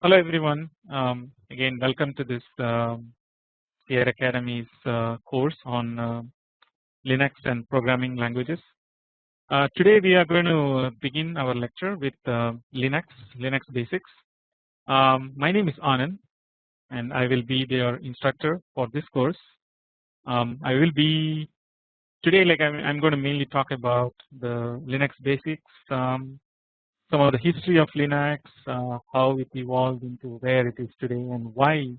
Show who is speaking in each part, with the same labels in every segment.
Speaker 1: Hello everyone. Again, welcome to this Sphere Academy's course on Linux and programming languages. Today we are going to begin our lecture with Linux basics. My name is Anand, and I will be your instructor for this course. I will be today, like I'm going to mainly talk about the Linux basics. Some of the history of Linux, how it evolved into where it is today, and why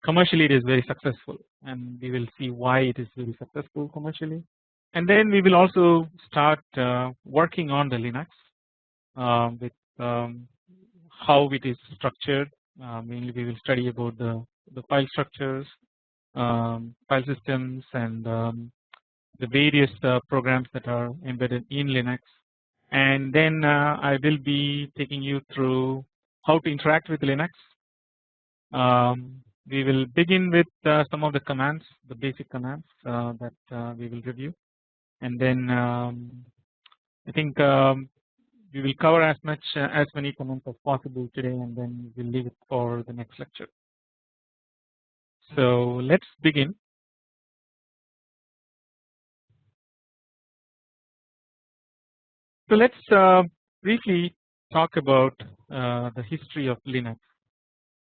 Speaker 1: commercially it is very successful, and we will see why it is very successful commercially. And then we will also start working on the Linux with how it is structured. Mainly we will study about the file structures, file systems, and the various programs that are embedded in Linux. And then I will be taking you through how to interact with Linux. We will begin with some of the commands, the basic commands that we will review, and then I think we will cover as many commands as possible today, and then we'll leave it for the next lecture. So let's begin. So let's briefly talk about the history of Linux.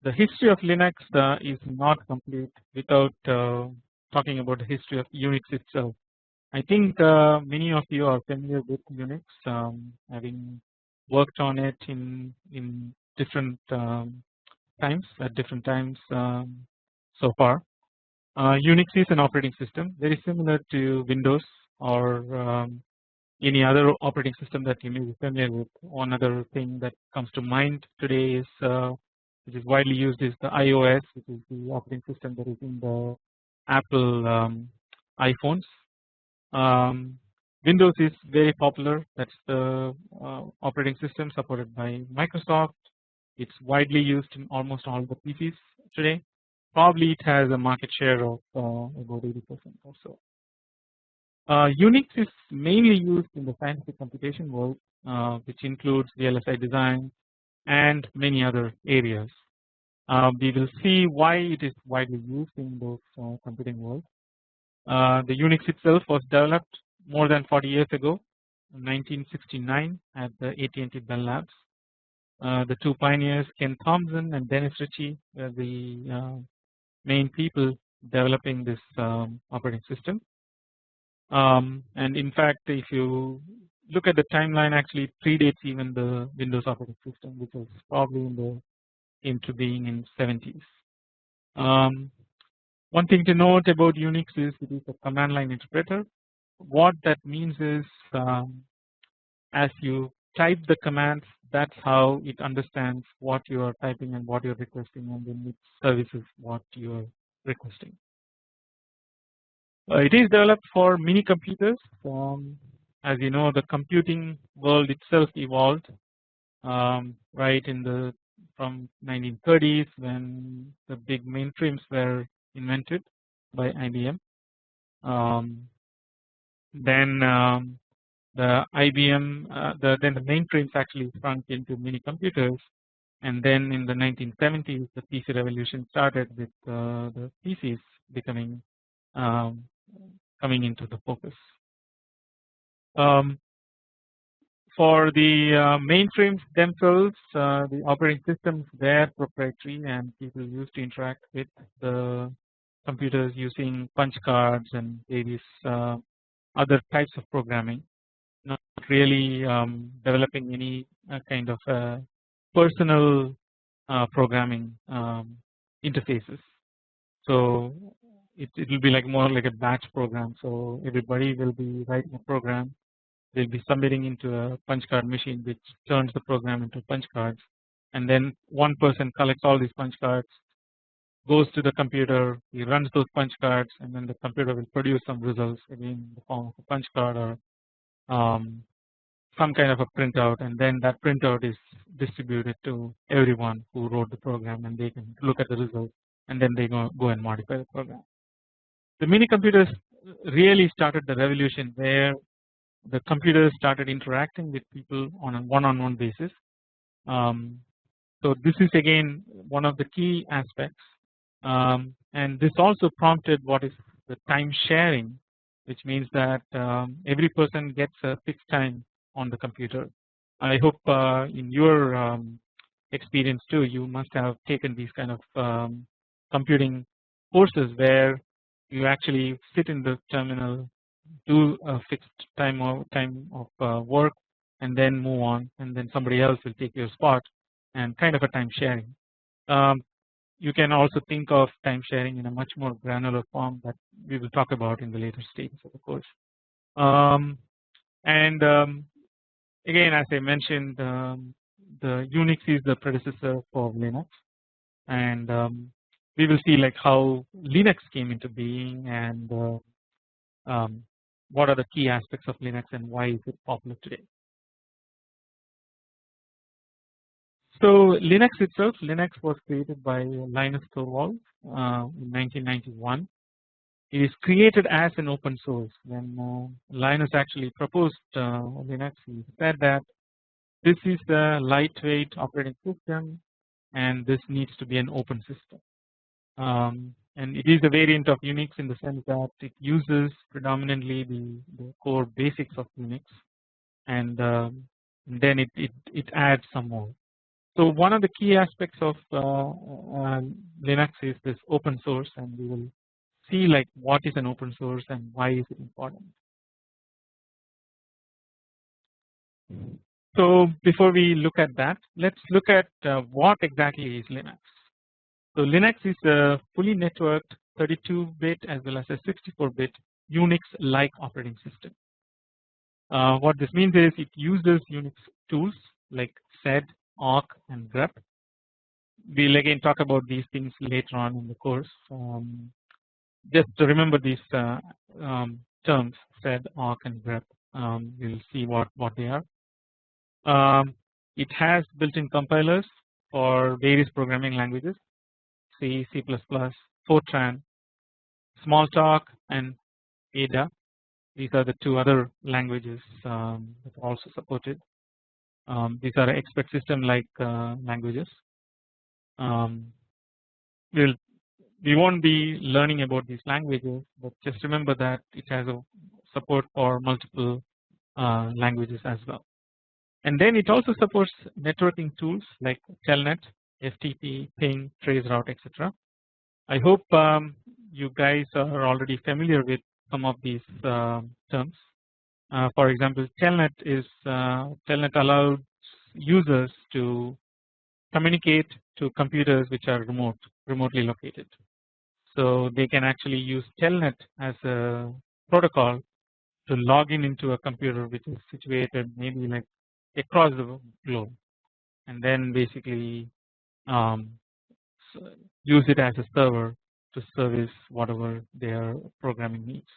Speaker 1: The history of Linux is not complete without talking about the history of Unix itself. I think many of you are familiar with Unix, having worked on it in different times at different times so far. Unix is an operating system very similar to Windows or any other operating system that you may be familiar with. One other thing that comes to mind today is which is widely used is the iOS, which is the operating system that is in the Apple iPhones. Windows is very popular. That's the operating system supported by Microsoft. It's widely used in almost all the PCs today. Probably it has a market share of about 80% or so. Unix is mainly used in the scientific computation world, which includes VLSI design and many other areas. We will see why it is widely used in those computing world. The Unix itself was developed more than 40 years ago, in 1969, at the AT&T Bell Labs. The two pioneers, Ken Thompson and Dennis Ritchie, were the main people developing this operating system. And in fact, if you look at the timeline, actually it predates even the Windows operating system, which was probably into being in 70s. One thing to note about Unix is it is a command line interpreter. What that means is as you type the commands, that's how it understands what you are typing and what you are requesting, and then it services what you are requesting. It is developed for mini computers. As you know, the computing world itself evolved right in from 1930s when the big mainframes were invented by IBM. Then the IBM, then the mainframes actually shrunk into mini computers, and then in the 1970s the PC revolution started with the PCs becoming coming into the focus. For the mainframes themselves, the operating systems were proprietary, and people used to interact with the computers using punch cards and various other types of programming, not really developing any kind of personal programming interfaces. So it will be like more like a batch program. So everybody will be writing a program. They'll be submitting into a punch card machine, which turns the program into punch cards, and then one person collects all these punch cards, goes to the computer, he runs those punch cards, and then the computer will produce some results, again in the form of a punch card or some kind of a printout, and then that printout is distributed to everyone who wrote the program, and they can look at the results, and then they go and modify the program. The mini computers really started the revolution where the computers started interacting with people on a one-on-one basis. So this is again one of the key aspects, and this also prompted what is the time sharing, which means that every person gets a fixed time on the computer. I hope in your experience too, you must have taken these kind of computing courses where you actually sit in the terminal, do a fixed time of work, and then move on, and then somebody else will take your spot, and kind of a time sharing. You can also think of time sharing in a much more granular form that we will talk about in the later stages of the course. And again, as I mentioned, the Unix is the predecessor for Linux, and we will see like how Linux came into being, and what are the key aspects of Linux and why is it popular today. So Linux itself, Linux was created by Linus Torvalds in 1991. It is created as an open source. When Linus actually proposed Linux, he said that this is the lightweight operating system, and this needs to be an open system. And it is a variant of Unix in the sense that it uses predominantly the core basics of Unix, and then it adds some more. So one of the key aspects of Linux is this open source, and we will see like what is an open source and why is it important. So before we look at that, let's look at what exactly is Linux. So Linux is a fully networked 32-bit as well as a 64-bit Unix-like operating system. What this means is it uses Unix tools like sed, awk, and grep. We'll again talk about these things later on in the course. Just to remember these terms, sed, awk, and grep. We'll see what they are. It has built-in compilers for various programming languages: C, C++, Fortran, Smalltalk, and Ada. These are the two other languages that are also supported. These are expert system like languages. We won't be learning about these languages, but just remember that it has a support for multiple languages as well. And then it also supports networking tools like Telnet, FTP, Ping, Traceroute, etc. I hope you guys are already familiar with some of these terms. For example, Telnet allows users to communicate to computers which are remotely located. So they can actually use Telnet as a protocol to log into a computer which is situated maybe like across the globe, and then basically use it as a server to service whatever their programming needs.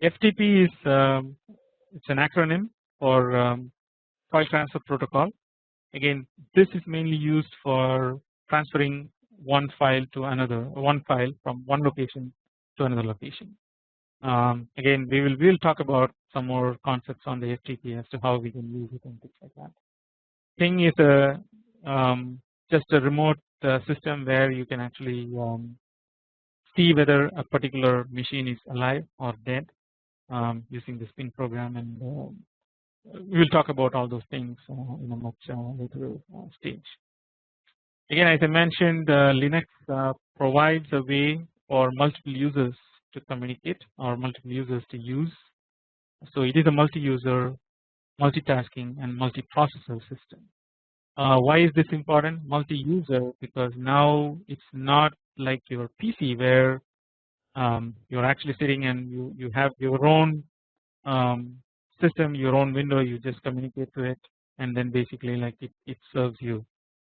Speaker 1: FTP is it's an acronym for file transfer protocol. Again, this is mainly used for transferring one file to another, one file from one location to another location. Again, we will talk about some more concepts on the FTP as to how we can use it and things like that. Ping is a just a remote system where you can actually see whether a particular machine is alive or dead using this ping program, and we will talk about all those things in a much later stage. Again, as I mentioned, Linux provides a way for multiple users to communicate or multiple users to use. So it is a multi-user, multitasking, and multi-processor system. Why is this important? Multi-user, because now it's not like your PC where you're actually sitting and you have your own system, your own window, you just communicate to it, and then basically like it serves you.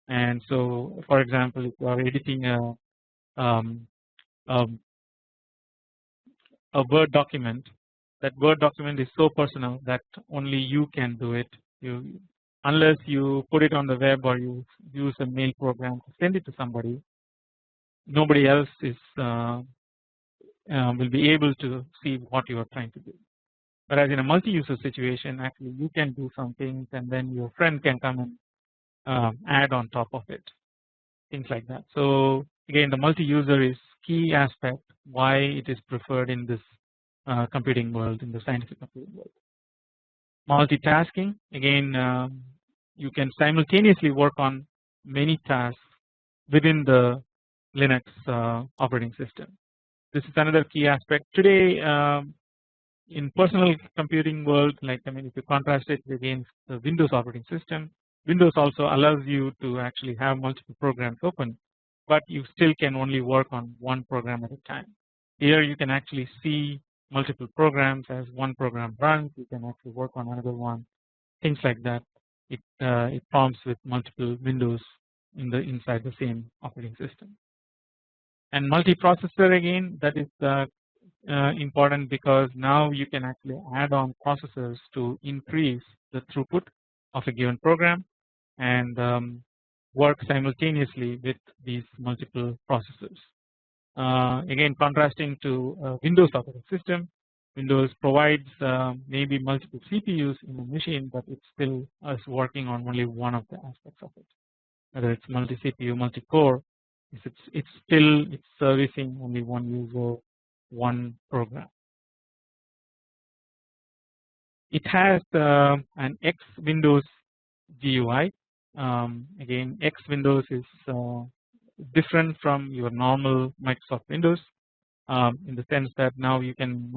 Speaker 1: And so, for example, if you are editing a Word document, that Word document is so personal that only you can do it. Unless you put it on the web or you use a mail program to send it to somebody, nobody else is will be able to see what you are trying to do. Whereas in a multi-user situation, actually you can do some things, and then your friend can come and add on top of it, things like that. So again, the multi-user is key aspect why it is preferred in this computing world, in the scientific computing world. Multitasking, again, you can simultaneously work on many tasks within the Linux operating system. This is another key aspect today. In personal computing world, like if you contrast it against the Windows operating system, Windows also allows you to actually have multiple programs open, but you still can only work on one program at a time. Here you can actually see multiple programs as one program runs. You can actually work on another one, things like that. It forms with multiple windows inside the same operating system. And multiprocessor, again, that is important because now you can actually add on processors to increase the throughput of a given program and work simultaneously with these multiple processors. Again, contrasting to Windows operating system, Windows provides maybe multiple CPUs in a machine, but it still is working on only one of the aspects of it. Whether it's multi CPU, multi core, it's still servicing only one user, one program. It has an X Windows GUI. Again, X Windows is different from your normal Microsoft Windows in the sense that now you can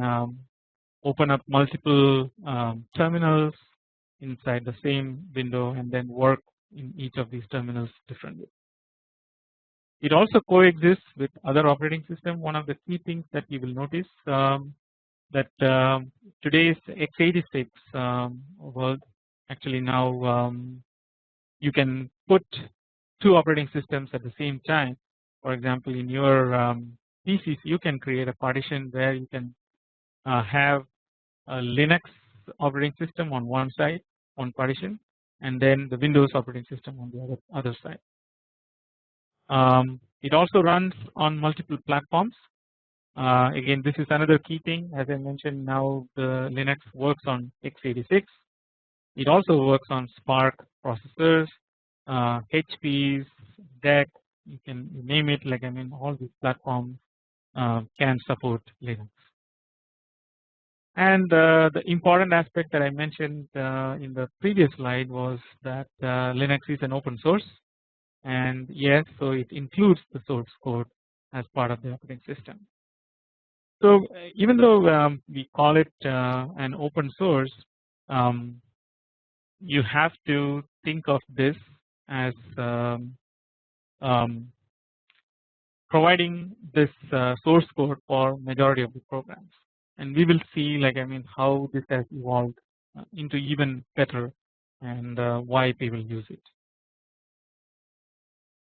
Speaker 1: open up multiple terminals inside the same window and then work in each of these terminals differently. It also coexists with other operating system. One of the key things that you will notice that today's x86 world, actually now you can put two operating systems at the same time. For example, in your PCs, you can create a partition where you can have a Linux operating system on one side, one partition, and then the Windows operating system on the other side. It also runs on multiple platforms. Again, this is another key thing. As I mentioned, now the Linux works on x86. It also works on Spark processors, HPs, DEC. You can name it. Like all these platforms can support Linux. And the important aspect that I mentioned in the previous slide was that Linux is an open source, and yes, so it includes the source code as part of the operating system. So even though we call it an open source, you have to think of this as providing this source code for majority of the programs, and we will see how this has evolved into even better and why people use it.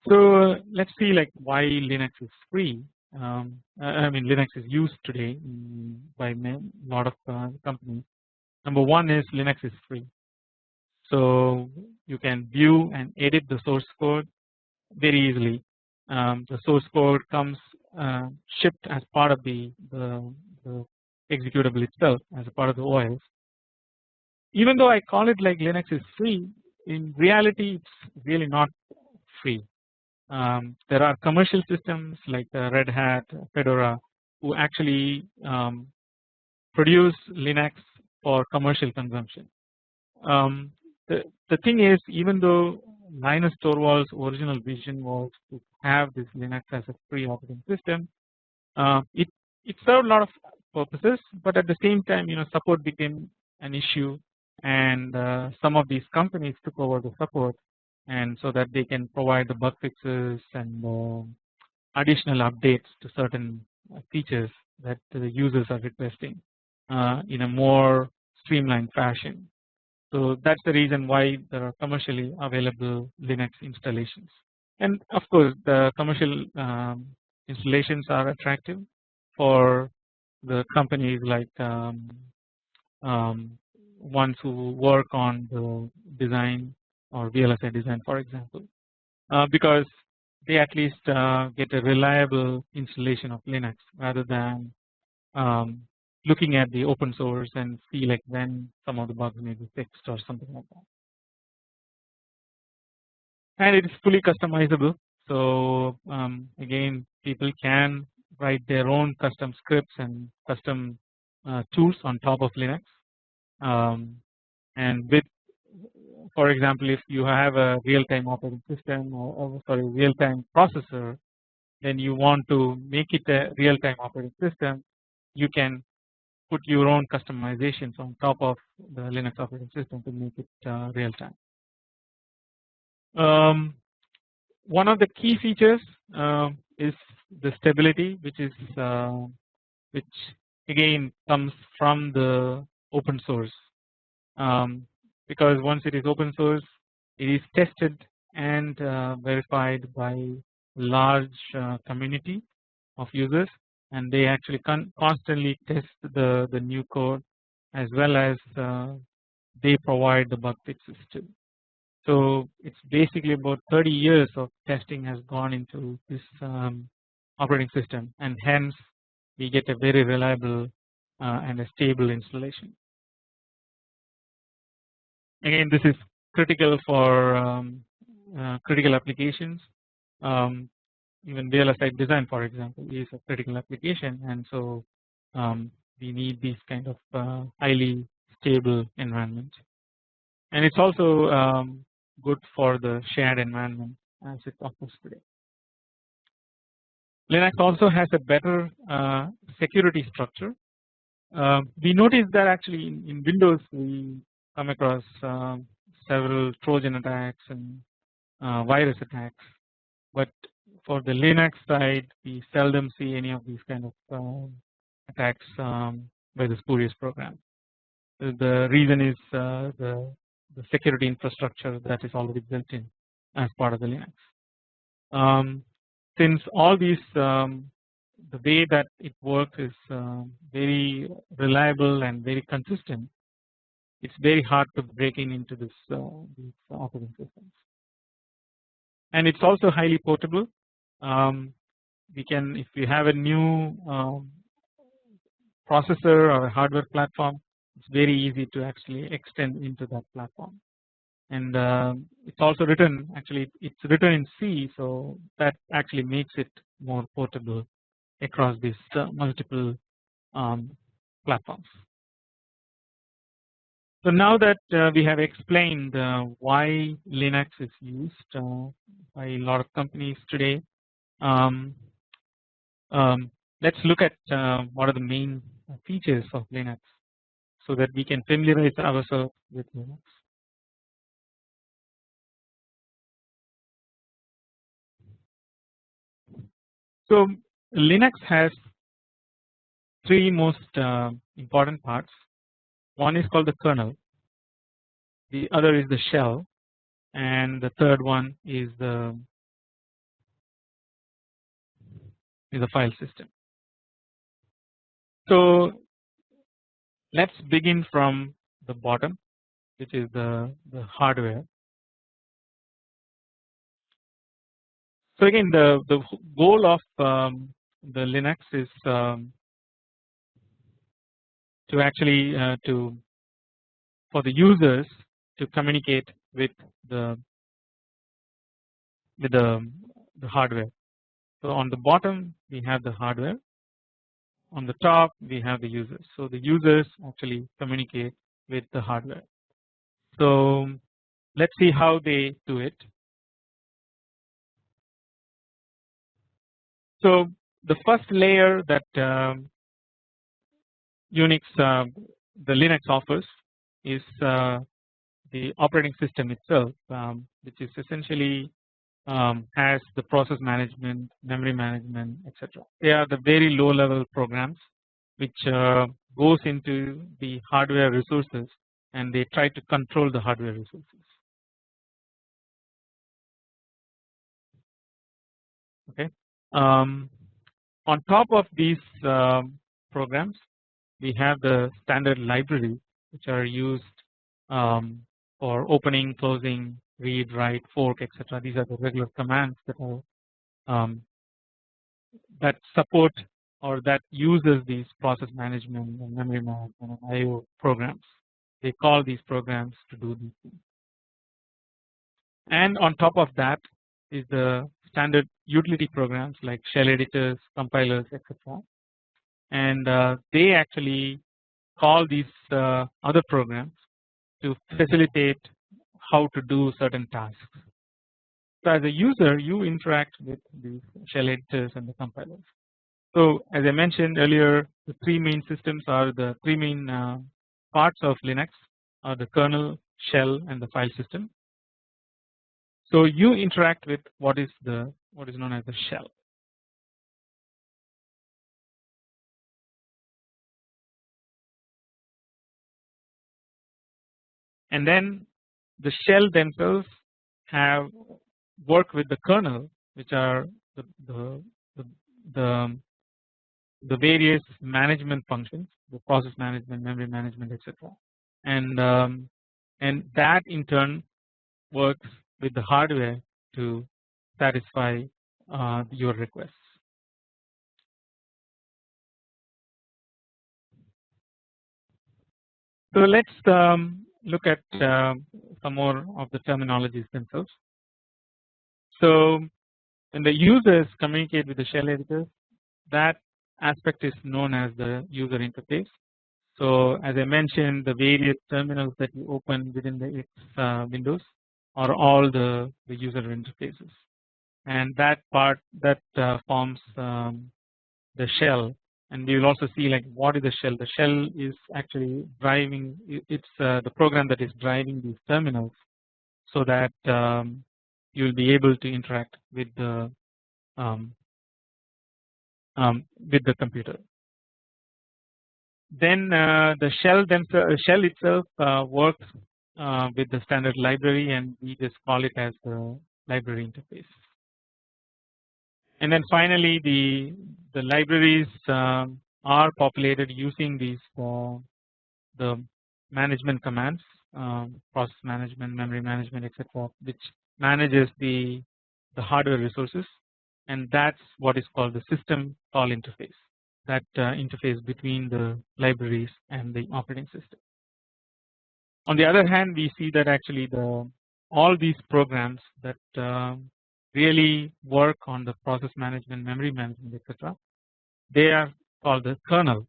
Speaker 1: So let's see why Linux is free. Linux is used today by a lot of companies. Number one is Linux is free, so you can view and edit the source code very easily. The source code comes shipped as part of the executable itself, as a part of the OS. Even though I call it like Linux is free, in reality it's really not free. There are commercial systems like Red Hat, Fedora, who actually produce Linux for commercial consumption. The thing is, even though Linus Torvalds' original vision was to have this Linux as a free operating system, it served a lot of purposes, but at the same time, support became an issue, and some of these companies took over the support, and so that they can provide the bug fixes and additional updates to certain features that the users are requesting in a more streamlined fashion. So that's the reason why there are commercially available Linux installations, and of course the commercial installations are attractive for the companies like ones who work on the design or VLSI design, for example, because they at least get a reliable installation of Linux rather than looking at the open source and see when some of the bugs may be fixed or something like that. and it is fully customizable. So again, people can write their own custom scripts and custom tools on top of Linux. And with, for example, if you have a real-time operating system or sorry, real-time processor, then you want to make it a real-time operating system, you can put your own customizations on top of the Linux operating system to make it real-time. One of the key features is the stability, which again comes from the open source, because once it is open source, it is tested and verified by large community of users, and they actually constantly test the new code, as well as they provide the bug fixes too. So it's basically about 30 years of testing has gone into this operating system, and hence we get a very reliable and a stable installation. Again, this is critical for critical applications. Even VLSI design, for example, is a critical application, and so we need these kind of highly stable environment. And it's also good for the shared environment as it offers today. Linux also has a better security structure. We noticed that actually in Windows we come across several Trojan attacks and virus attacks, but for the Linux side we seldom see any of these kind of attacks by the spurious program. The reason is the security infrastructure that is already built in as part of the Linux. Since all these the way that it works is very reliable and very consistent, it's very hard to break into these operating systems, and it's also highly portable. We can, if we have a new processor or a hardware platform, it's very easy to actually extend into that platform. And it's also written, actually it's written in C, so that actually makes it more portable across these multiple platforms. So now that we have explained why Linux is used by a lot of companies today, let's look at what are the main features of Linux, so that we can familiarize ourselves with Linux. So Linux has three most important parts. One is called the kernel, the other is the shell, and the third one is the file system. So let's begin from the bottom, which is the hardware. So again, the goal of the Linux is to actually for the users to communicate with the hardware. So on the bottom we have the hardware, on the top we have the users. So the users actually communicate with the hardware. So let's see how they do it. So the first layer that Unix, the Linux offers is the operating system itself, which is essentially has the process management, memory management, etc. They are the very low level programs which goes into the hardware resources, and they try to control the hardware resources. Okay. On top of these programs, we have the standard libraries which are used for opening, closing, read, write, fork, etc. These are the regular commands that are that support or that uses these process management and memory management and IO programs. They call these programs to do these things. and on top of that is the standard utility programs like shell editors, compilers, etc. And they actually call these other programs to facilitate how to do certain tasks. So as a user, you interact with these shell editors and the compilers. So as I mentioned earlier, the three main systems are the three main parts of Linux are the kernel, shell, and the file system. So you interact with what is known as the shell. And then the shell themselves have work with the kernel, which are the the, the various management functions, the process management, memory management, etc. And that in turn works with the hardware to satisfy your requests. So let's look at some more of the terminologies themselves. So when the users communicate with the shell editors, that aspect is known as the user interface. So as I mentioned, the various terminals that you open within the Windows are all the user interfaces, and that part that forms the shell. And we will also see like what is the shell. The shell is actually driving. It's the program that is driving these terminals, so that you will be able to interact with the computer. Then the shell itself works with the standard library, and we just call it as the library interface. And then finally, the libraries are populated using these the management commands, process management, memory management, etc., which manages the hardware resources, and that's what is called the system call interface. That interface between the libraries and the operating system. On the other hand, we see that actually all these programs that really work on the process management, memory management, etc., they are called the kernel,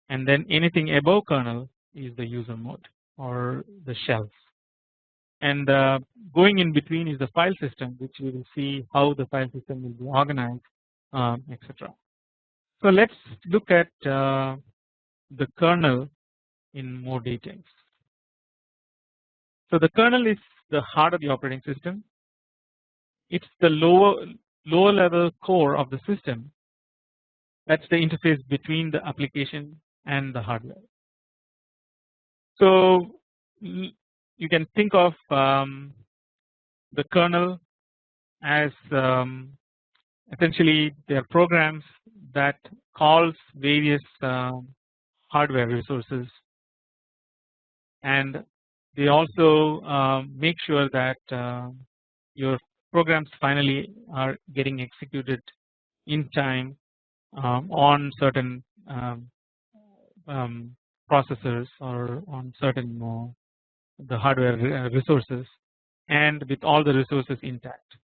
Speaker 1: and then anything above kernel is the user mode or the shells, and going in between is the file system, which we will see how the file system will be organized, etc. So let's look at the kernel in more details. So the kernel is the heart of the operating system. It's the lower level core of the system. That's the interface between the application and the hardware. So you can think of the kernel as essentially they are programs that calls various hardware resources, and they also make sure that your programs finally are getting executed in time on certain processors or on certain the hardware resources, and with all the resources intact,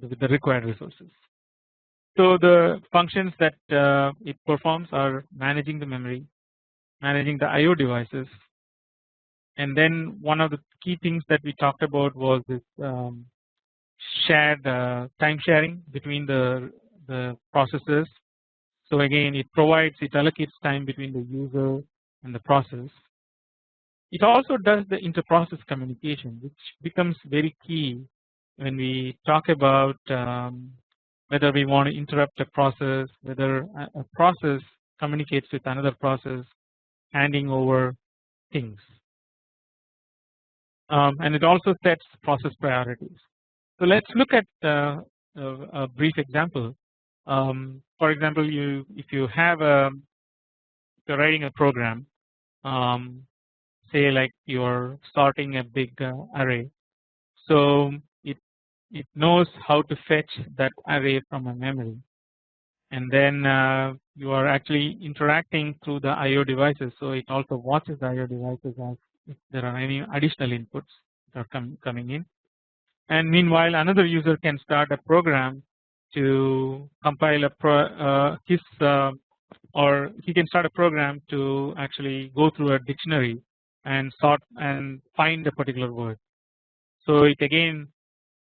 Speaker 1: with the required resources. So the functions that it performs are managing the memory, managing the IO devices, and then one of the key things that we talked about was this shared time sharing between the processors. So again, it allocates time between the user and the process. It also does the inter-process communication, which becomes very key when we talk about whether we want to interrupt a process, whether a process communicates with another process, handing over things, and it also sets process priorities. So let's look at a brief example. For example, if you're writing a program, say like you're sorting a big array, so it knows how to fetch that array from a memory, and then you are actually interacting through the IO devices. So it also watches the IO devices as if there are any additional inputs that are coming in, and meanwhile another user can start a program to compile or he can start a program to actually go through a dictionary and sort and find a particular word. So it again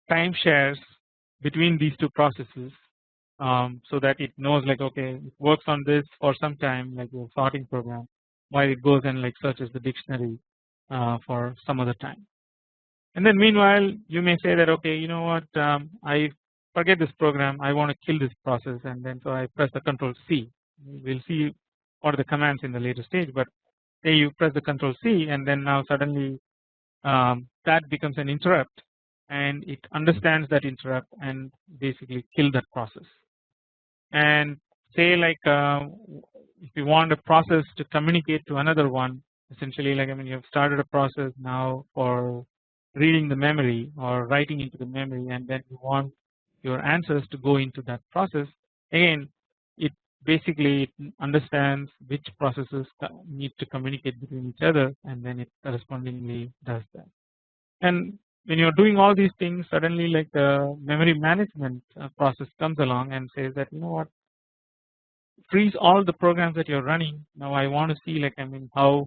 Speaker 1: time shares between these two processes, so that it knows like, okay, it works on this for some time, like a sorting program, while it goes and like searches the dictionary for some other time. And then meanwhile you may say that, okay, you know what, I forget this program, I want to kill this process, and then so I press the Control C. We'll see what are the commands in the later stage, but say you press the Control C and then now suddenly that becomes an interrupt, and it understands that interrupt and basically kill that process. And say like if you want a process to communicate to another one, essentially like, I mean, you have started a process now for reading the memory or writing into the memory, and then you want your answers to go into that process. Again, it basically it understands which processes need to communicate between each other, and then it correspondingly does that. And when you're doing all these things, suddenly like the memory management process comes along and says that, you know what, freeze all the programs that you're running. Now I want to see like, I mean, how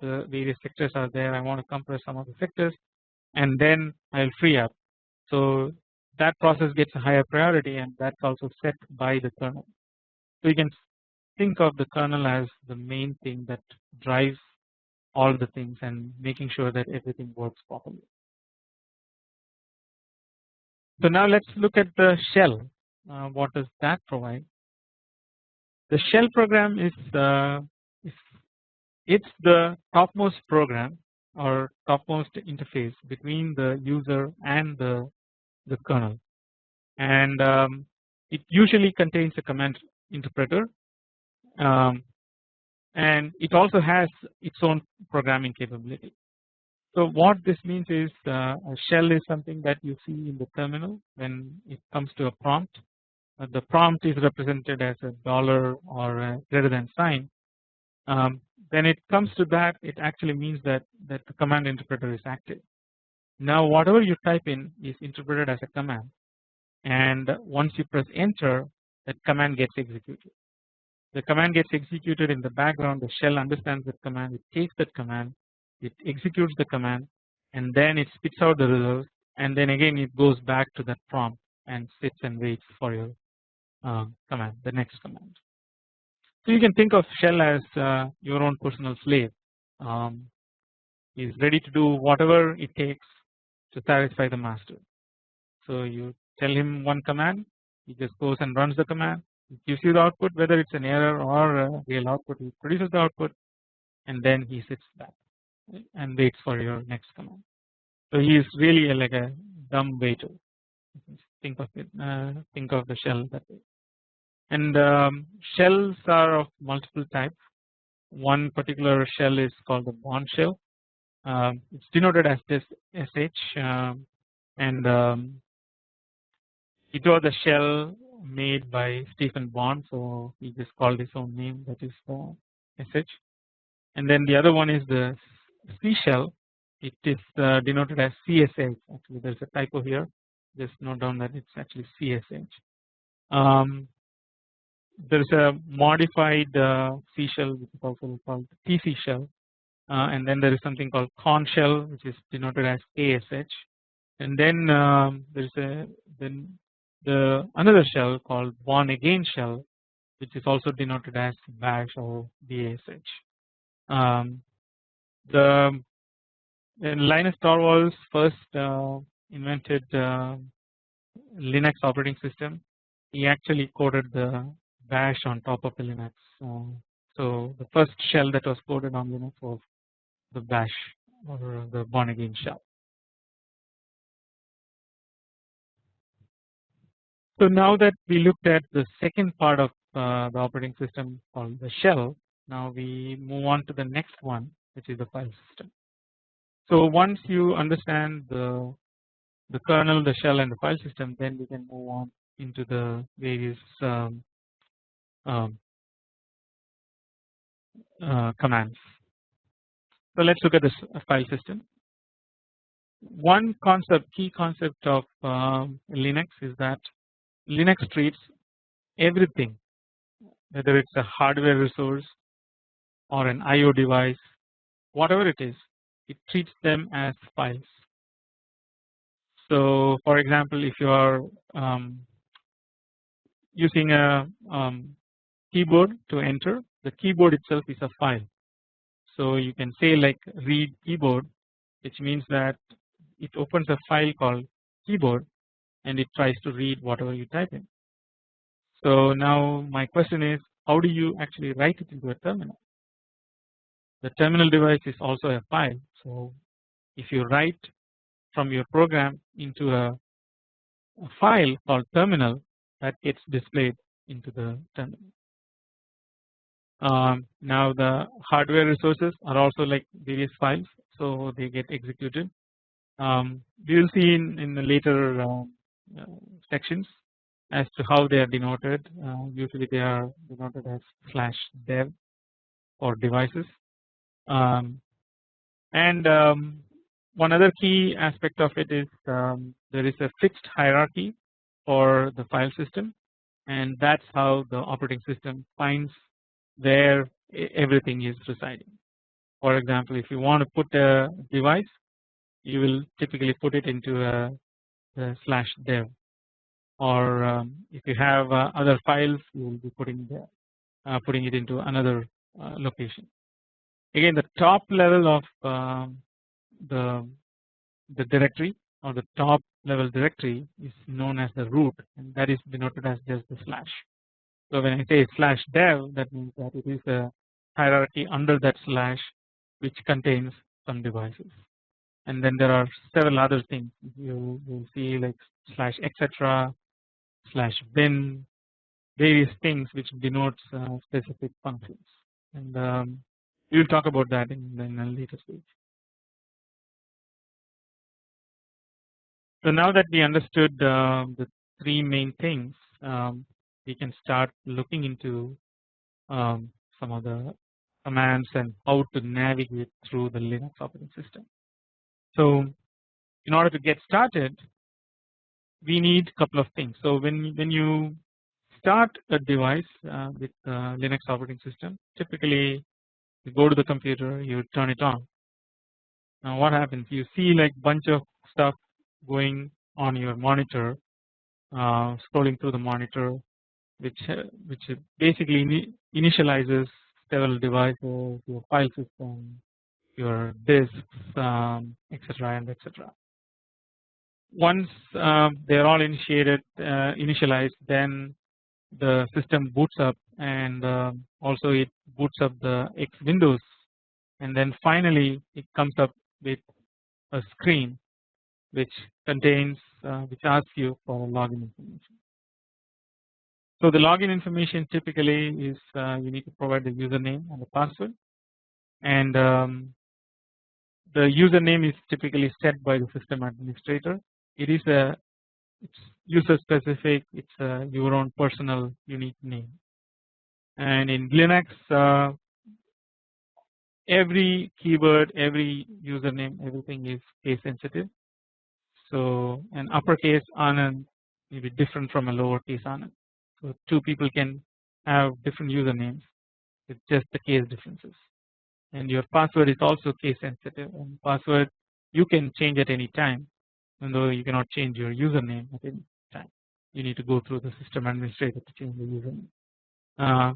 Speaker 1: the various sectors are there. I want to compress some of the sectors, and then I'll free up. So that process gets a higher priority, and that's also set by the kernel. So you can think of the kernel as the main thing that drives all the things and making sure that everything works properly. So now let's look at the shell. What does that provide? The shell program is it's the topmost program or topmost interface between the user and the kernel, and it usually contains a command interpreter, and it also has its own programming capability. So what this means is a shell is something that you see in the terminal when it comes to a prompt. The prompt is represented as a dollar or a greater than sign. When it comes to that, it actually means that the command interpreter is active. Now whatever you type in is interpreted as a command, and once you press enter, that command gets executed. The command gets executed in the background. The shell understands that command, it takes that command, it executes the command, and then it spits out the result, and then again it goes back to that prompt and sits and waits for your command, the next command. So you can think of shell as your own personal slave. Is ready to do whatever it takes to satisfy the master. So you tell him one command, he just goes and runs the command, it gives you the output, whether it's an error or a real output, he produces the output, and then he sits back and waits for your next command. So he is really like a dumb waiter. Think of it, think of the shell that way. And shells are of multiple types. One particular shell is called the Bond shell. It's denoted as this sh, and it was the shell made by Stephen Bond, so he just called his own name, that is sh. And then the other one is the C shell. It is denoted as CSH. Actually, there's a typo here. Just note down that it's actually CSH. There's a modified C shell, which is also called TC shell, and then there is something called Con shell, which is denoted as KSH, and then there's the another shell called Born Again shell, which is also denoted as Bash or BASH. The Linus Torvalds first invented Linux operating system. He actually coded the Bash on top of the Linux. So the first shell that was coded on Linux was the Bash or the Born Again shell. So now that we looked at the second part of the operating system called the shell, now we move on to the next one, which is the file system. So once you understand the kernel, the shell, and the file system, then we can move on into the various commands. So let's look at this file system. one key concept of Linux is that Linux treats everything, whether it's a hardware resource or an IO device, whatever it is, it treats them as files. So, for example, if you are using a keyboard to enter, the keyboard itself is a file. So you can say like read keyboard, which means that it opens a file called keyboard and it tries to read whatever you type in. So now my question is, how do you actually write it into a terminal? The terminal device is also a file. So if you write from your program into a file called terminal, that gets displayed into the terminal. Now the hardware resources are also like various files, so they get executed. We will see in the later sections as to how they are denoted. Usually they are denoted as /dev or devices. And one other key aspect of it is there is a fixed hierarchy for the file system, and that's how the operating system finds where everything is residing. For example, if you want to put a device, you will typically put it into a /dev, or if you have other files, you will be putting it into another location. Again, the top level of the directory, or the top level directory, is known as the root, and that is denoted as just the slash. So when I say /dev, that means that it is a hierarchy under that slash which contains some devices. And then there are several other things you will see, like /etc, /bin, various things which denotes specific functions, and we will talk about that in a later stage. So now that we understood the three main things, we can start looking into some of the commands and how to navigate through the Linux operating system. So in order to get started, we need a couple of things. So when you start a device with Linux operating system, typically you go to the computer, you turn it on. Now what happens? You see like bunch of stuff going on your monitor, scrolling through the monitor, which basically initializes several devices, your file system, your disks, etc. and etc. Once they are all initialized, then the system boots up, and also it boots up the X Windows, and then finally it comes up with a screen which contains which asks you for login information. So the login information typically is you need to provide the username and the password, and the username is typically set by the system administrator. It is it's user specific. It's your own personal unique name. And in Linux, every keyword, every username, everything is case sensitive. So an uppercase Anand may be different from a lowercase Anand. So two people can have different usernames with just the case differences. And your password is also case sensitive, and password you can change at any time, even though you cannot change your username at any time. You need to go through the system administrator to change the username.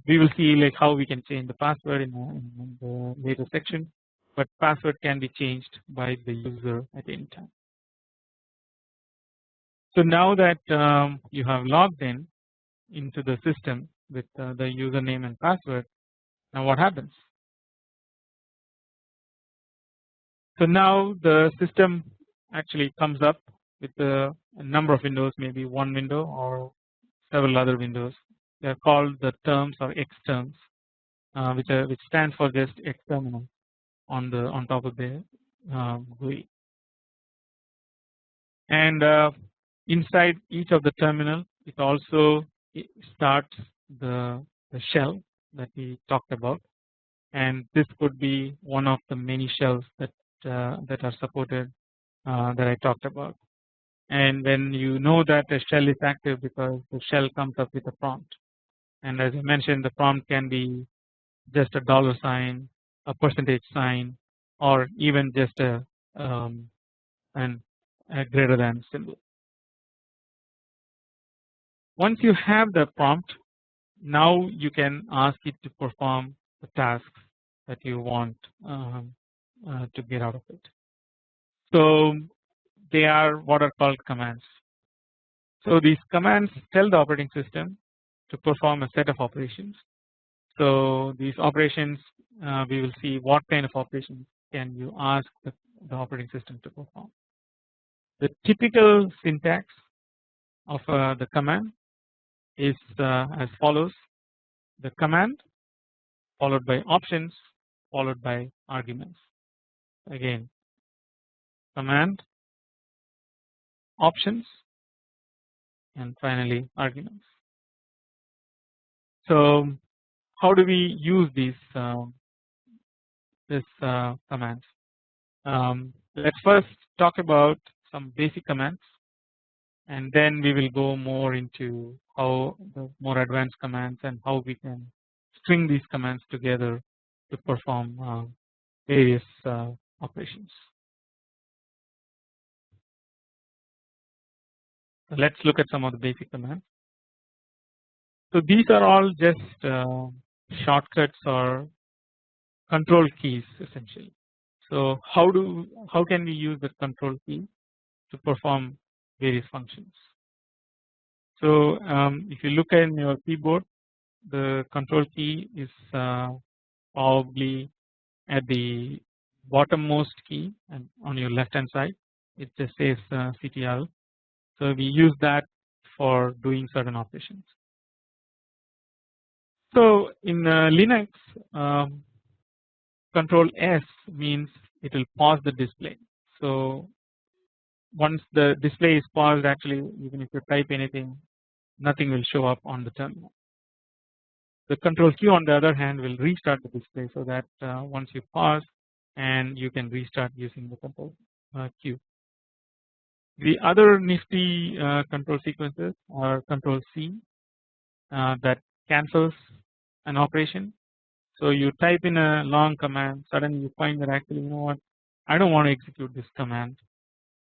Speaker 1: We will see like how we can change the password in the later section, but password can be changed by the user at any time. So now that you have logged in into the system with the username and password, now what happens? So now the system actually comes up with a number of windows, maybe one window or several other windows. They are called the terms or X terms, which stands for just X terminal on top of the GUI. And inside each of the terminal, it also starts the shell that we talked about, and this could be one of the many shells that are supported that I talked about. And when you know that a shell is active because the shell comes up with a prompt, and as I mentioned, the prompt can be just a dollar sign, a percentage sign, or even just um, a greater than symbol. Once you have the prompt, now you can ask it to perform the tasks that you want to get out of it. So they are what are called commands. So these commands tell the operating system to perform a set of operations. So these operations, we will see what kind of operations can you ask the operating system to perform. The typical syntax of the command is as follows: the command followed by options followed by arguments. Again, command, options, and finally arguments. So how do we use these commands? Let's first talk about some basic commands, and then we will go more into how the more advanced commands and how we can string these commands together to perform various operations. So let's look at some of the basic commands. So these are all just shortcuts or control keys essentially. So how can we use the control key to perform various functions? So if you look at your keyboard, the control key is probably at the bottommost key and on your left hand side it just says CTRL. So we use that for doing certain operations. So in Linux, control S means it will pause the display. So once the display is paused, actually even if you type anything, nothing will show up on the terminal. The control Q on the other hand will restart the display, so that once you pause and you can restart using the control Q. The other nifty control sequences are control C that cancels an operation. So you type in a long command, suddenly you find that actually, you know what, I don't want to execute this command,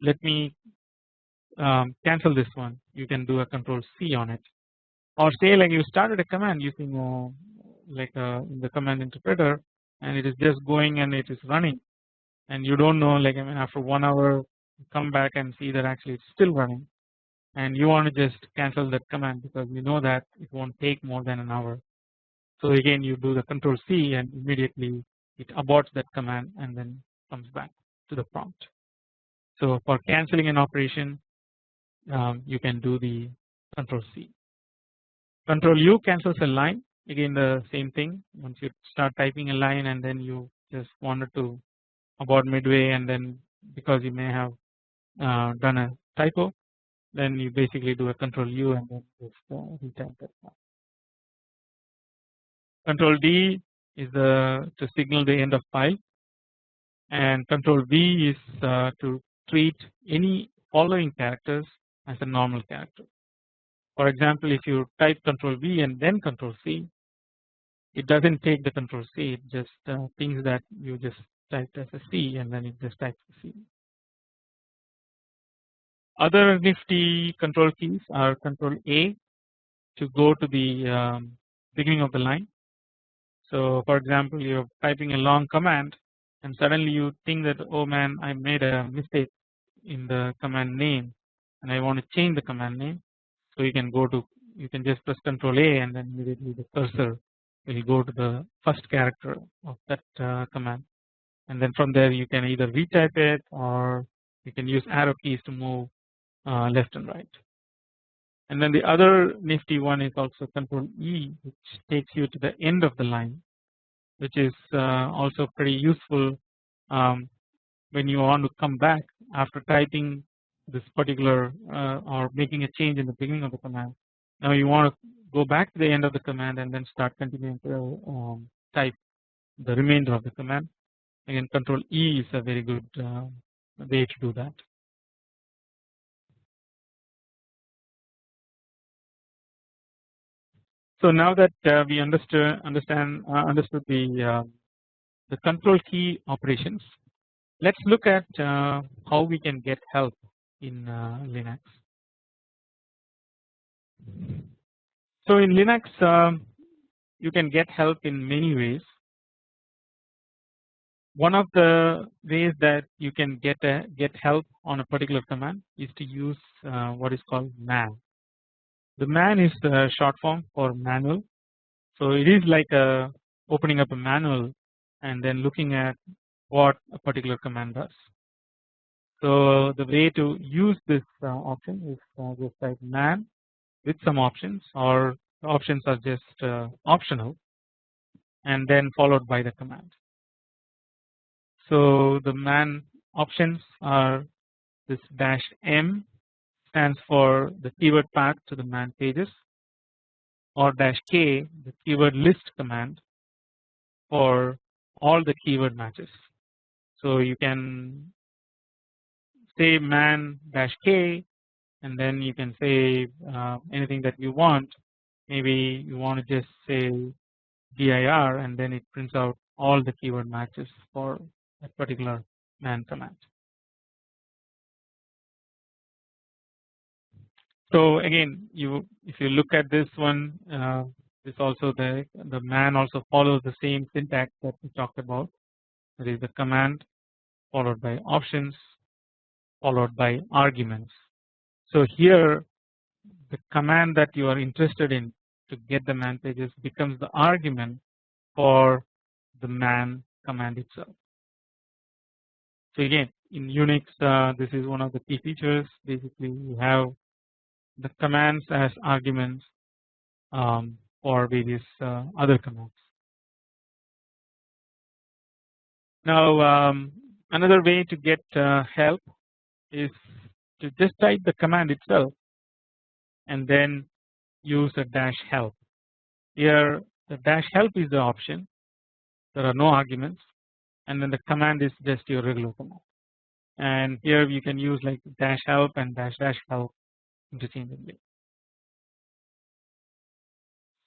Speaker 1: let me cancel this one. You can do a control C on it, or say like you started a command using in the command interpreter, and it is just going and it is running, and you don't know, like I mean after 1 hour you come back and see that actually it's still running, and you want to just cancel that command because you know that it won't take more than an hour. So again you do the control C and immediately it aborts that command and then comes back to the prompt. So for cancelling an operation, you can do the control C. Control U cancels a line, again the same thing. Once you start typing a line and then you just wanted to abort midway, and then because you may have done a typo, then you basically do a control U and then just retype that. Control D is to signal the end of file, and control V is to treat any following characters as a normal character. For example, if you type control V and then control C, it doesn't take the control C, it just thinks that you just typed as a C and then it just types the C. Other nifty control keys are control A to go to the beginning of the line. So for example, you're typing a long command and suddenly you think that, oh man, I made a mistake in the command name and I want to change the command name. So you can just press control A and then immediately the cursor will go to the first character of that command, and then from there you can either retype it or you can use arrow keys to move left and right. And then the other nifty one is also control E, which takes you to the end of the line, which is also pretty useful when you want to come back after typing this particular or making a change in the beginning of the command. Now you want to go back to the end of the command and then start continuing to type the remainder of the command. Again, control E is a very good way to do that. So now that we understood the control key operations, let's look at how we can get help in Linux. So in Linux, you can get help in many ways. One of the ways that you can get help on a particular command is to use what is called man. The man is the short form for manual. So it is like opening up a manual and then looking at what a particular command does. So the way to use this option is just type man with some options, or the options are just optional, and then followed by the command. So the man options are this -m stands for the keyword path to the man pages, or -k the keyword list command for all the keyword matches. So you can say man -k, and then you can say anything that you want. Maybe you want to just say dir, and then it prints out all the keyword matches for that particular man command. So again, if you look at this one, this also the man also follows the same syntax that we talked about. That is the command followed by options followed by arguments. So here the command that you are interested in to get the man pages becomes the argument for the man command itself. So again, in Unix, this is one of the key features. Basically, you have the commands as arguments for various other commands. Now, another way to get help is to just type the command itself and then use a -help. Here, the -help is the option. There are no arguments, and then the command is just your regular command. And here you can use like -help and -help interchangeably.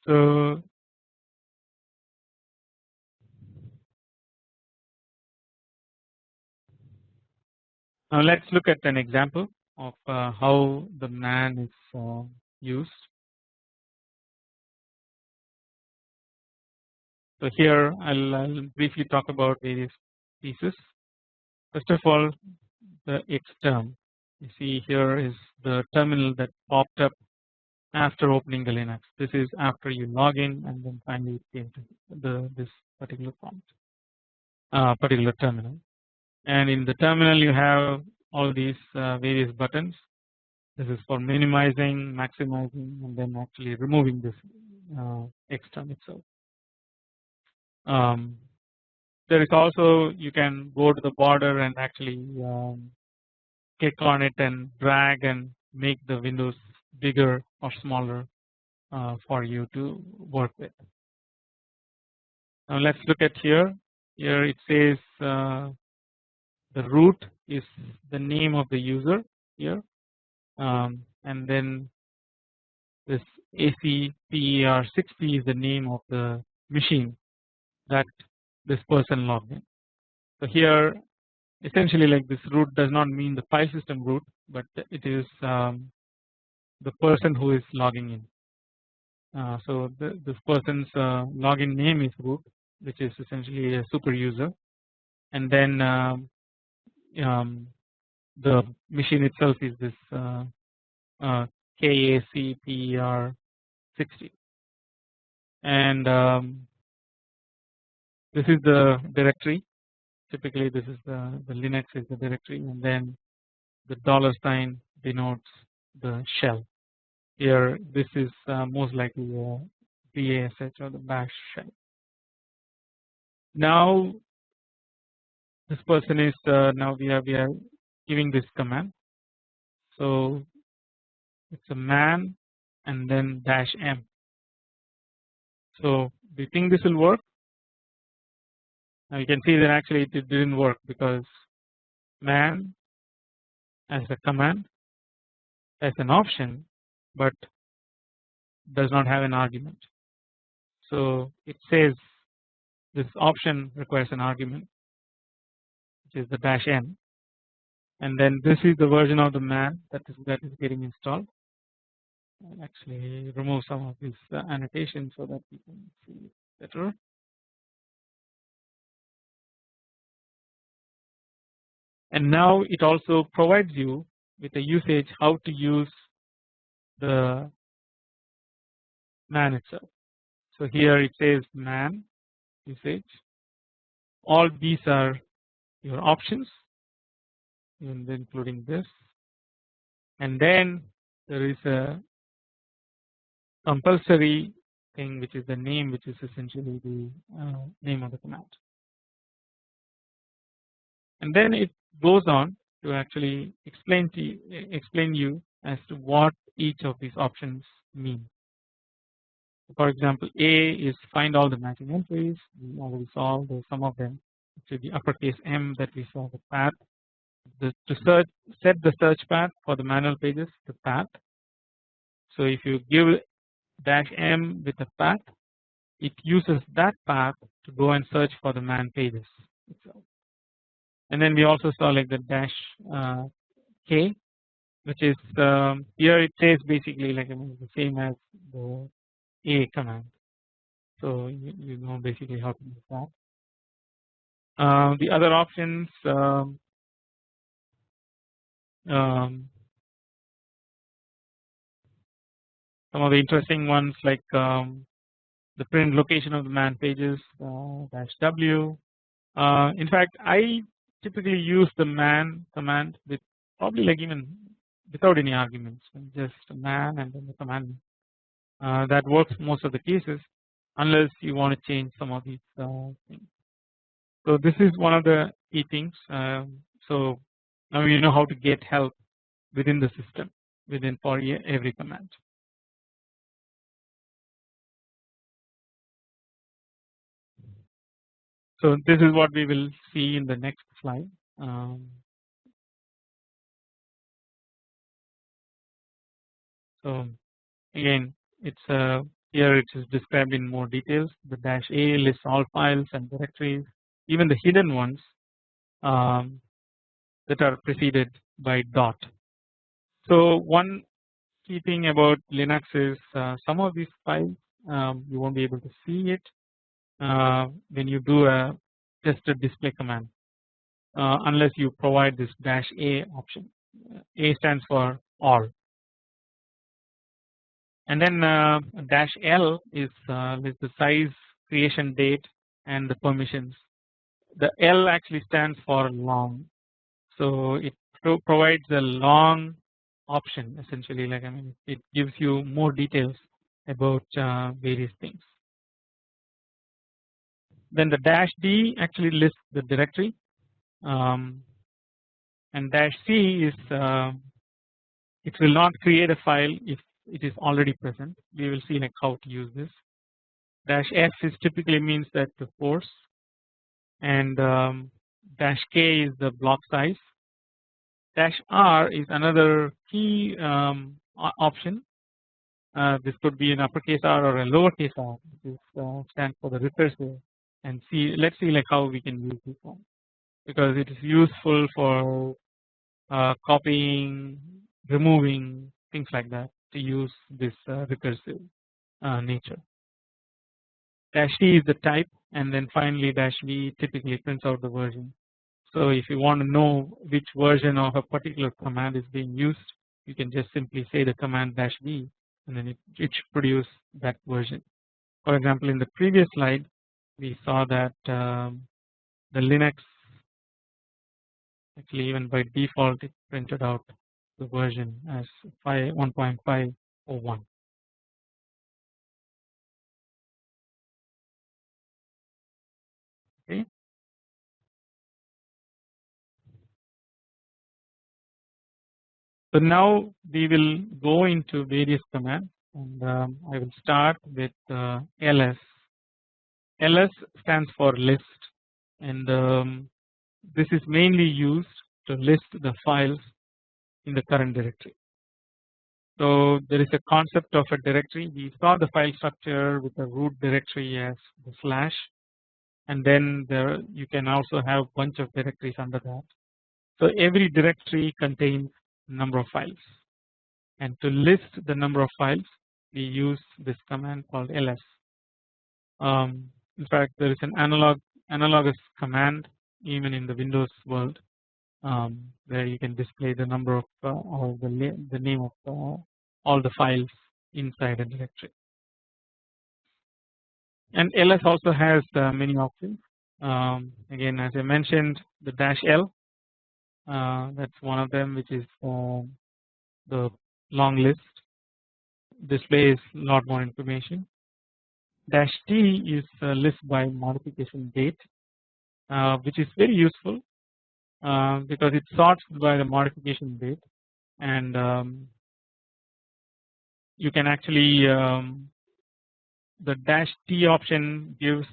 Speaker 1: So now let's look at an example of how the man is used. So here I'll briefly talk about various pieces. First of all, the xterm. You see here is the terminal that popped up after opening the Linux. This is after you log in, and then finally it came to this particular prompt, particular terminal. And in the terminal you have all these various buttons. This is for minimizing, maximizing, and then actually removing this xterm itself. There is also, you can go to the border and actually click on it and drag and make the windows bigger or smaller for you to work with. Now let's look at here. Here it says the root is the name of the user here, and then this ACPER60 is the name of the machine that this person logged in. So here essentially, like, this root does not mean the file system root, but it is the person who is logging in. So this person's login name is root, which is essentially a super user, and then the machine itself is this KACPER60, and this is the directory. Typically this is the Linux is the directory, and then the $ denotes the shell. Here this is most likely a BASH or the bash shell. Now this person is now we are giving this command. So it's a man and then -m. So do you think this will work? Now you can see that actually it didn't work, because man as a command as an option, but does not have an argument. So it says this option requires an argument, which is the -n, and then this is the version of the man that is getting installed. I'll actually remove some of these annotations so that you can see it better. And now it also provides you with a usage how to use the man itself. So here it says man usage. All these are your options, including this, and then there is a compulsory thing which is the name, which is essentially the name of the command, and then it goes on to actually explain you as to what each of these options mean. For example, A is find all the matching entries. We already saw some of them. To the uppercase M that we saw the path. To search, set the search path for the manual pages, the path. So if you give -m with a path, it uses that path to go and search for the man pages itself. And then we also saw like the -k, which is here it says basically like the same as the A command. So you know basically how to use that. The other options, some of the interesting ones like the print location of the man pages, -w. In fact, I typically use the man command with probably like even without any arguments, just man and then the command. That works most of the cases, unless you want to change some of these things. So this is one of the key things. So now you know how to get help within the system for every command. So this is what we will see in the next slide. So again, it's here it is described in more details. The -a lists all files and directories, even the hidden ones that are preceded by dot. So one key thing about Linux is some of these files you won't be able to see it when you do just a display command unless you provide this -a option. A stands for all, and then -l is the size, creation date, and the permissions. The L actually stands for long, so it provides a long option essentially. Like it gives you more details about various things. Then the -d actually lists the directory, and -c is it will not create a file if it is already present. We will see like how to use this. -f is typically means that the force, and -k is the block size. -r is another key option. This could be an uppercase R or a lowercase r. This stands for the recursive. And let's see like how we can use this one, because it is useful for copying, removing, things like that, to use this recursive nature. -t is the type, and then finally -v typically prints out the version. So if you want to know which version of a particular command is being used, you can just simply say the command -v, and then it should produce that version. For example, in the previous slide we saw that the Linux actually even by default it printed out the version as 1.501. Okay. So now we will go into various commands, and I will start with ls. ls stands for list, and this is mainly used to list the files in the current directory. So there is a concept of a directory. We saw the file structure with the root directory as the slash, and then there you can also have bunch of directories under that. So every directory contains number of files, and to list the number of files we use this command called ls. In fact, there is an analogous command even in the Windows world where you can display the number of or the name of all the files inside a directory. And ls also has many options. Again, as I mentioned, the -l, that's one of them, which is the long list, displays a lot more information. -t is list by modification date, which is very useful because it sorts by the modification date, and you can actually the -t option gives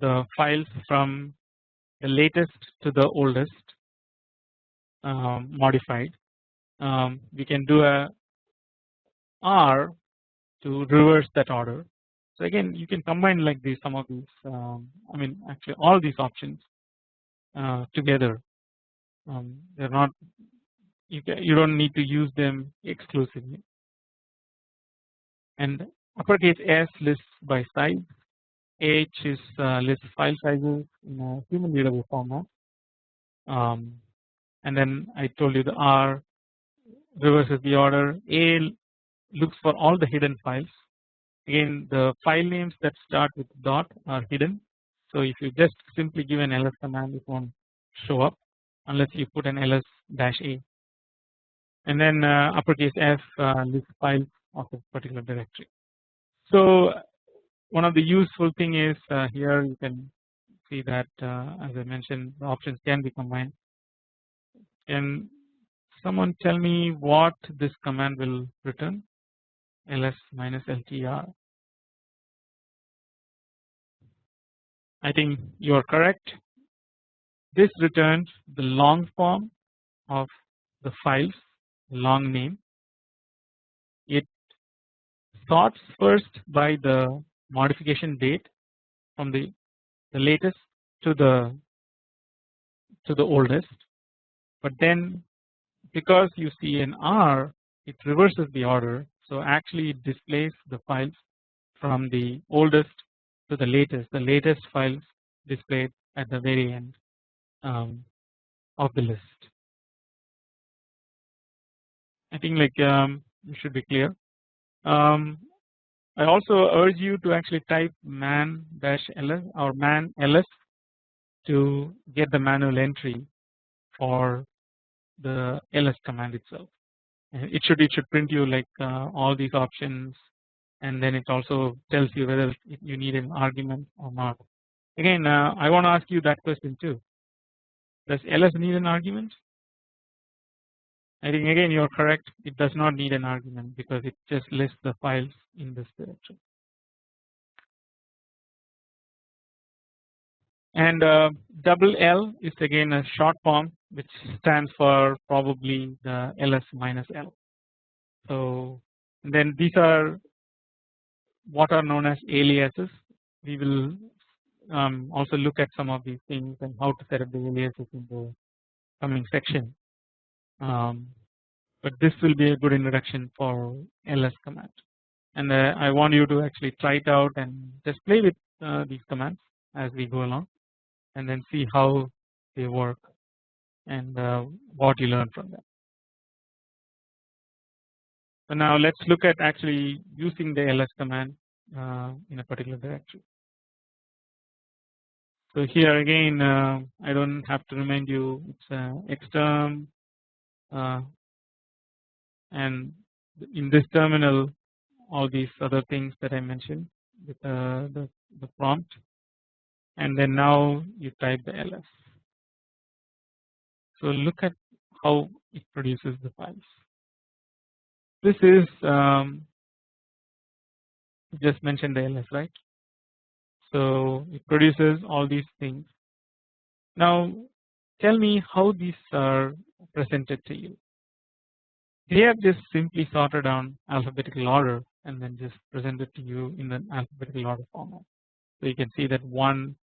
Speaker 1: the files from the latest to the oldest modified. We can do a R to reverse that order. So again, you can combine like these, some of these, I mean actually all these options together. They're not, you don't need to use them exclusively. And uppercase S lists by size, H is lists file sizes in a human readable format, and then I told you the R reverses the order. A looks for all the hidden files. Again, the file names that start with dot are hidden, so if you just simply give an ls command, it won't show up unless you put an ls-a. And then uppercase F lists files of a particular directory. So one of the useful thing is here you can see that as I mentioned, the options can be combined. Can someone tell me what this command will return? ls -ltr. I think you are correct. This returns the long form of the files, long name. It sorts first by the modification date from the latest to the oldest, but then because you see an R, it reverses the order, so actually it displays the files from the oldest to the latest files displayed at the very end of the list. I think like you should be clear. I also urge you to actually type man-ls or man-ls to get the manual entry for the ls command itself. It should print you like all these options, and then it also tells you whether you need an argument or not. Again, I want to ask you that question too. Does ls need an argument? I think again you are correct. It does not need an argument because it just lists the files in this directory. And double L is again a short form which stands for probably the ls-l. So then these are what are known as aliases. We will also look at some of these things and how to set up the aliases in the coming section. But this will be a good introduction for ls command, and I want you to actually try it out and just play with these commands as we go along, and then see how they work and what you learn from them. So now let's look at actually using the ls command in a particular directory. So here again I don't have to remind you, it's xterm and in this terminal all these other things that I mentioned with the prompt, and then now you type the ls. So look at how it produces the files. This is just mentioned the ls, right? So it produces all these things. Now tell me how these are presented to you. Here just simply sorted down alphabetical order and then just present it to you in the alphabetical order format. So you can see that 1,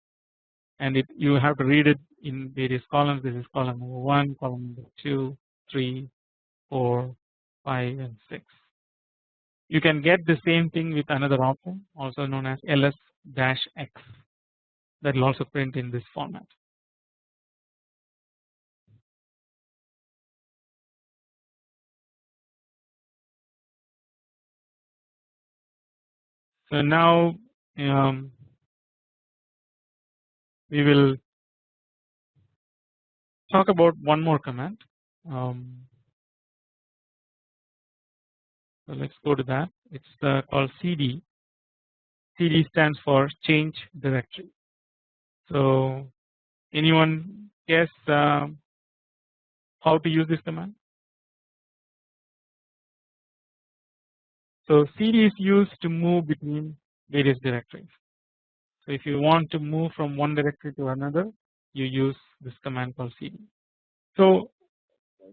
Speaker 1: and you have to read it in various columns. This is column number 1, column number 2, 3, 4, 5, and 6. You can get the same thing with another option also known as ls-x that will also print in this format. So now we will talk about one more command. So let's go to that. It's called cd. cd stands for change directory. So anyone guess how to use this command? So cd is used to move between various directories. So if you want to move from one directory to another, you use this command called cd. So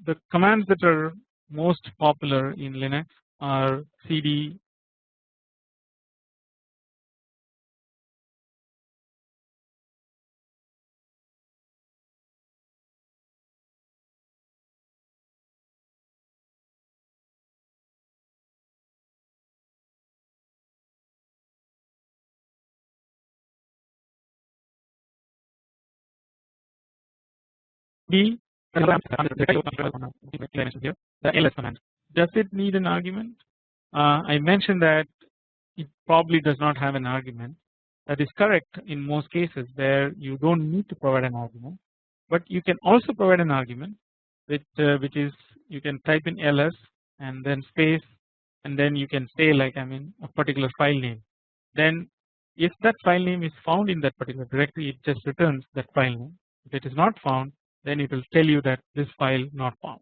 Speaker 1: the commands that are most popular in Linux are cd the ls command. Does it need an argument? I mentioned that it probably does not have an argument. That is correct in most cases where you don't need to provide an argument, but you can also provide an argument which is you can type in ls and then space and then you can say like a particular file name. Then if that file name is found in that particular directory, it just returns that file name. If it is not found, then it will tell you that this file not found.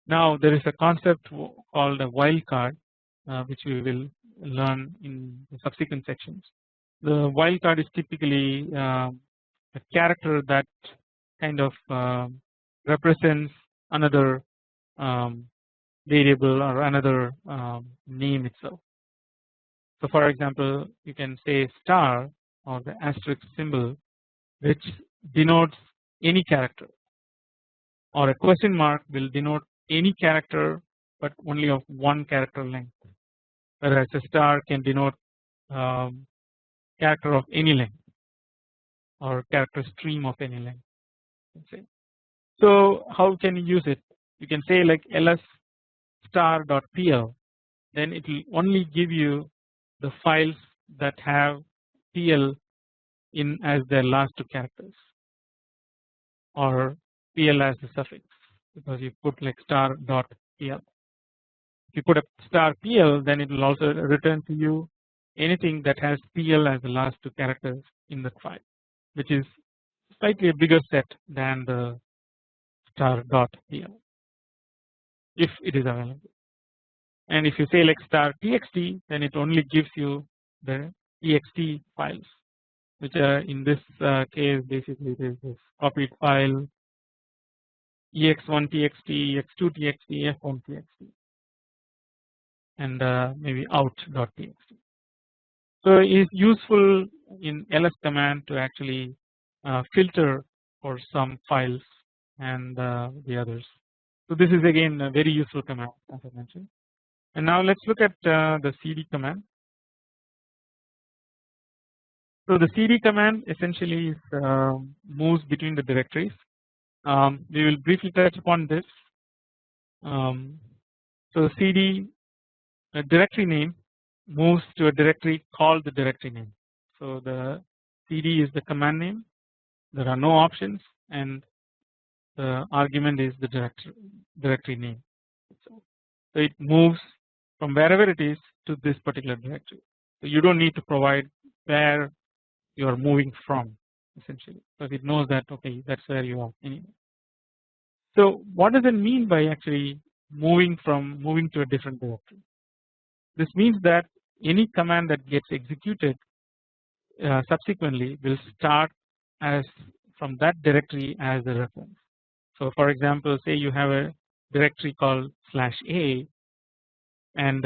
Speaker 1: Now there is a concept called a wildcard which we will learn in the subsequent sections. The wildcard is typically a character that kind of represents another variable or another name itself. So for example, you can say star or the asterisk symbol which denotes any character, or a question mark will denote any character but only of one character length, whereas a star can denote character of any length or character stream of any length. So how can you use it? You can say like ls star.pl, then it will only give you the files that have pl in as their last 2 characters, or pl as the suffix, because you put like star.pl. If you put a star pl, then it will also return to you anything that has pl as the last 2 characters in that file, which is slightly a bigger set than the star.pl if it is available. And if you say like star txt, then it only gives you the txt files, which are in this case basically there is this copied file ex1 txt, ex2 txt, f1 txt, and maybe out.txt. So it is useful in ls command to actually filter for some files and the others. So this is again a very useful command, as I mentioned. And now let's look at the cd command. So the cd command essentially is, moves between the directories. We will briefly touch upon this. So cd directory name moves to a directory called the directory name. So the cd is the command name. There are no options, and the argument is the directory name. So it moves from wherever it is to this particular directory. So you don't need to provide where you are moving from, essentially, because it knows that okay, that's where you are anyway. So what does it mean by actually moving to a different directory? This means that any command that gets executed subsequently will start as from that directory as the reference. So for example, say you have a directory called /a, and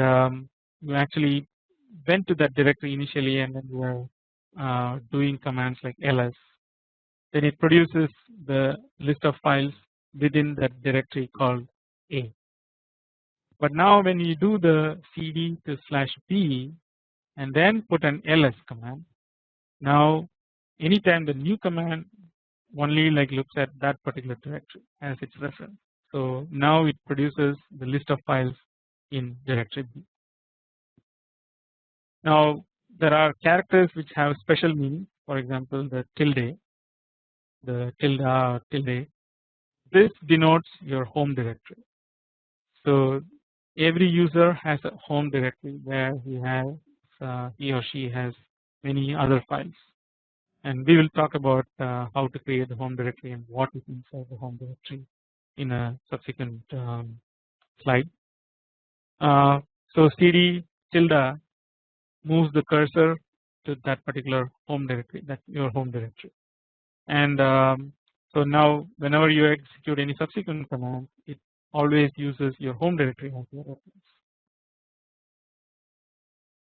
Speaker 1: you actually went to that directory initially, and then you are doing commands like ls, then it produces the list of files within that directory called A. But now when you do the cd to /b and then put an ls command, now anytime the new command only like looks at that particular directory as its reference. So now it produces the list of files in directory B. Now there are characters which have special meaning. For example, the tilde, this denotes your home directory. So every user has a home directory where he or she has many other files, and we will talk about how to create the home directory and what is inside the home directory in a subsequent slide. So cd tilde moves the cursor to that particular home directory, that's your home directory, and so now whenever you execute any subsequent command, it always uses your home directory as your reference.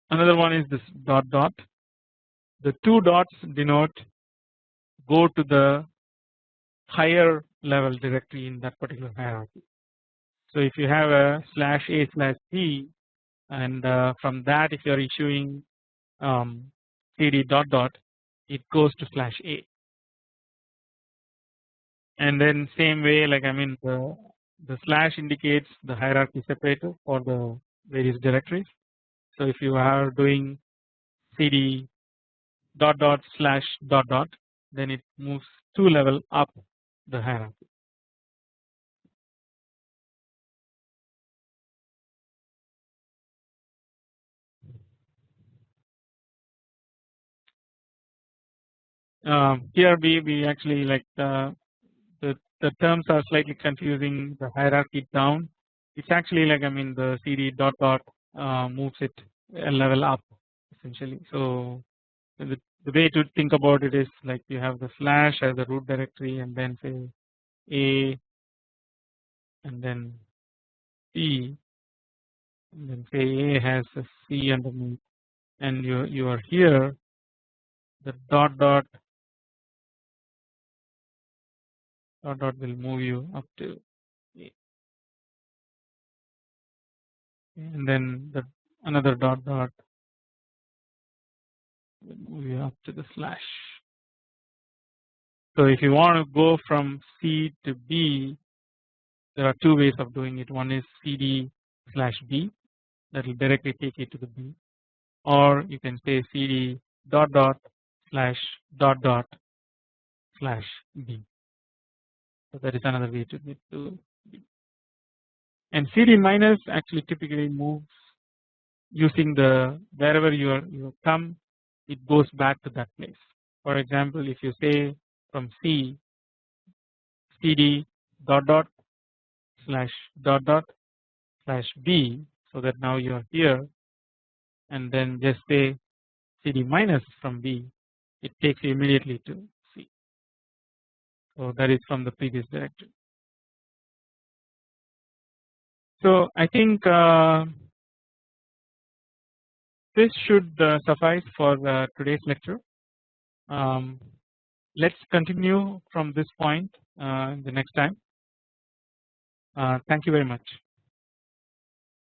Speaker 1: Another one is this dot dot. The two dots denote go to the higher level directory in that particular hierarchy. So if you have a /a/b, and from that if you are issuing cd dot dot, it goes to /a, and then same way, like I mean the slash indicates the hierarchy separator for the various directories. So if you are doing cd dot dot /dot dot, then it moves 2 level up the hierarchy. Here we actually like the terms are slightly confusing. The hierarchy down, it's actually like I mean the cd dot dot moves it a level up essentially. So the way to think about it is like you have the slash as the root directory, and then say a, and then c, and then say a has a c underneath, and you are here the dot dot will move you up to a, and then the another dot dot will move you up to the slash. So if you want to go from C to B, there are two ways of doing it. One is cd/b, that will directly take you to the B, or you can say cd dot dot /dot dot /b. So that is another way to get to B. And cd minus actually typically moves using the wherever you come, it goes back to that place. For example, if you say from C cd dot dot /dot dot /b, so that now you are here, and then just say cd minus from B, it takes you immediately to C. So that is from the previous directory. So I think this should suffice for today's lecture. Let's continue from this point the next time. Thank you very much.